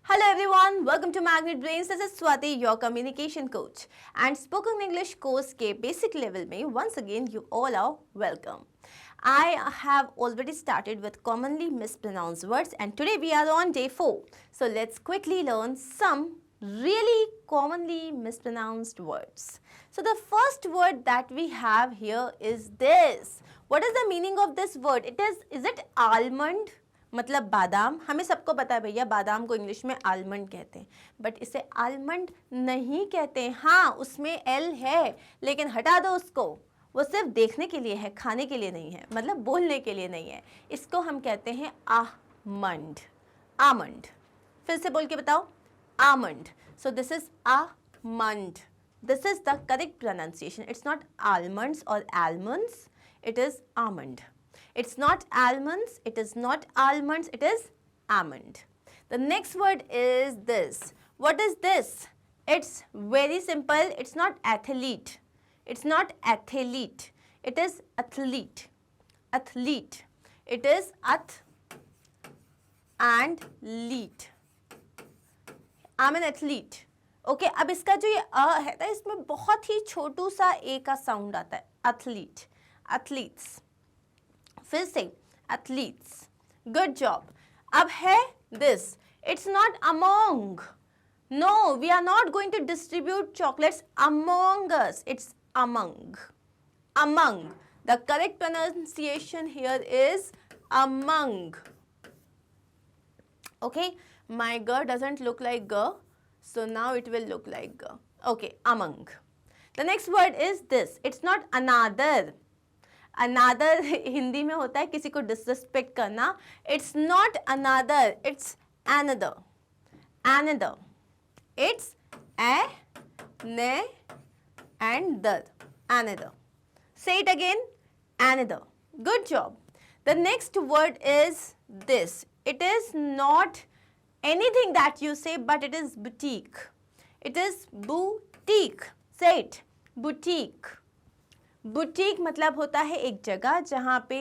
Hello everyone, welcome to Magnet Brains. This is Swati, your communication coach. And spoken English course के basic level में once again you all are welcome. I have already started with commonly mispronounced words and today we are on day 4. So let's quickly learn some really commonly mispronounced words. So the first word that we have here is this. What is the meaning of this word? Is it almond? मतलब बादाम. हमें सबको पता है भैया बादाम को English में आलमंड कहते हैं, बट इसे आलमंड नहीं कहते हैं. हाँ, उसमें एल है लेकिन हटा दो उसको, वो सिर्फ देखने के लिए है, खाने के लिए नहीं है, मतलब बोलने के लिए नहीं है. इसको हम कहते हैं आमंड. आमंड फिर से बोल के बताओ. Almond. So this is almond. This is the correct pronunciation. It's not almonds और almonds, it is almond. It's not almonds, it is not almonds, it is almond. The next word is this. What is this? It's very simple. It's not athlete. It's not athlete. It is athlete. Athlete. It is ath and leet. I'm an athlete. Okay, अब इसका जो ये अ है ना, इसमें बहुत ही छोटू सा ए का साउंड आता है. Athlete. Athletes. फिर से athletes. Good job. अब है this. It's not among. No, we are not going to distribute chocolates among us. It's among. Among. The correct pronunciation here is among. Okay, my g doesn't look like g, so now it will look like g. Okay, among. The next word is this. It's not another. अनादर हिंदी में होता है किसी को disrespect करना. It's not another, it's another. Another. It's a, ne, and the. Another. Say it again. Another. Good job. The next word is this. It is not anything that you say, but it is boutique. It is boutique. Say it. Boutique. Boutique मतलब होता है एक जगह जहाँ पे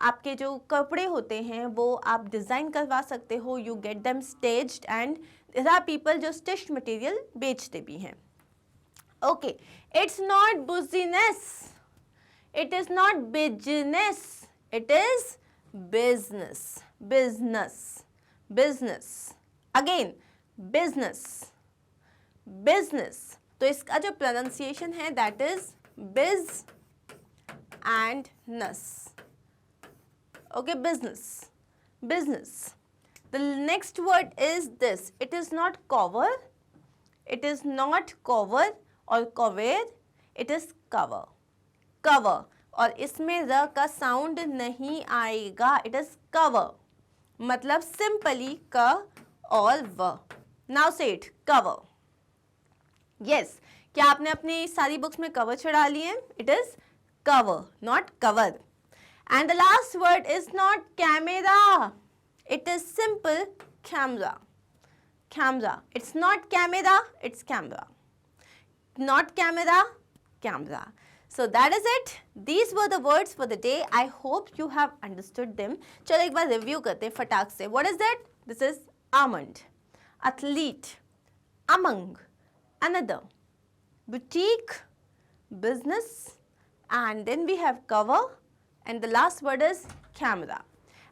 आपके जो कपड़े होते हैं वो आप डिज़ाइन करवा सकते हो. You get them staged and there are people जो स्टिच्ड मटेरियल बेचते भी हैं. Okay, it's not business. It is not business. It is business. Business. Business. Again business. Business. तो इसका जो प्रोनाउंसिएशन है that is biz and ness. Okay, business. Business. The next word is this. It is not cover. It is not cover or cover. It is cover. Cover. और इसमें र का sound नहीं आएगा. It is cover. मतलब simply क और व. Now say it. Cover. Yes. क्या आपने अपनी सारी बुक्स में कवर चढ़ा लिए हैं? It is cover, not cover. And the last word is not camera. It is simple camera. Camera. It's not camera, it's camera. Not camera, camera. So that is it. These were the words for the day. I hope you have understood them. चलो एक बार review करते हैं फटाक से. What is that? This is almond, athlete, among, another, boutique, business, and then we have cover, and the last word is camera.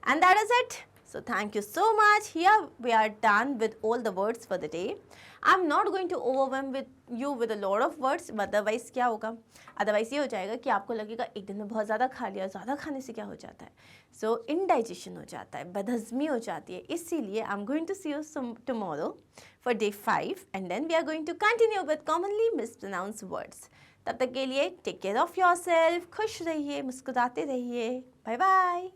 And that is it. So thank you so much. Here we are done with all the words for the day. I'm not going to overwhelm with you with a lot of words. Otherwise क्या होगा? Otherwise ये हो जाएगा कि आपको लगेगा एक दिन में बहुत ज़्यादा खा लिया. ज़्यादा खाने से क्या हो जाता है? So indigestion हो जाता है, बदहज़मी हो जाती है. इसीलिए I'm going to see you tomorrow for day 5, and then we are going to continue with commonly mispronounced words. तब तक के लिए टेक केयर ऑफ़ योरसेल्फ. खुश रहिए, मुस्कुराते रहिए. Bye bye.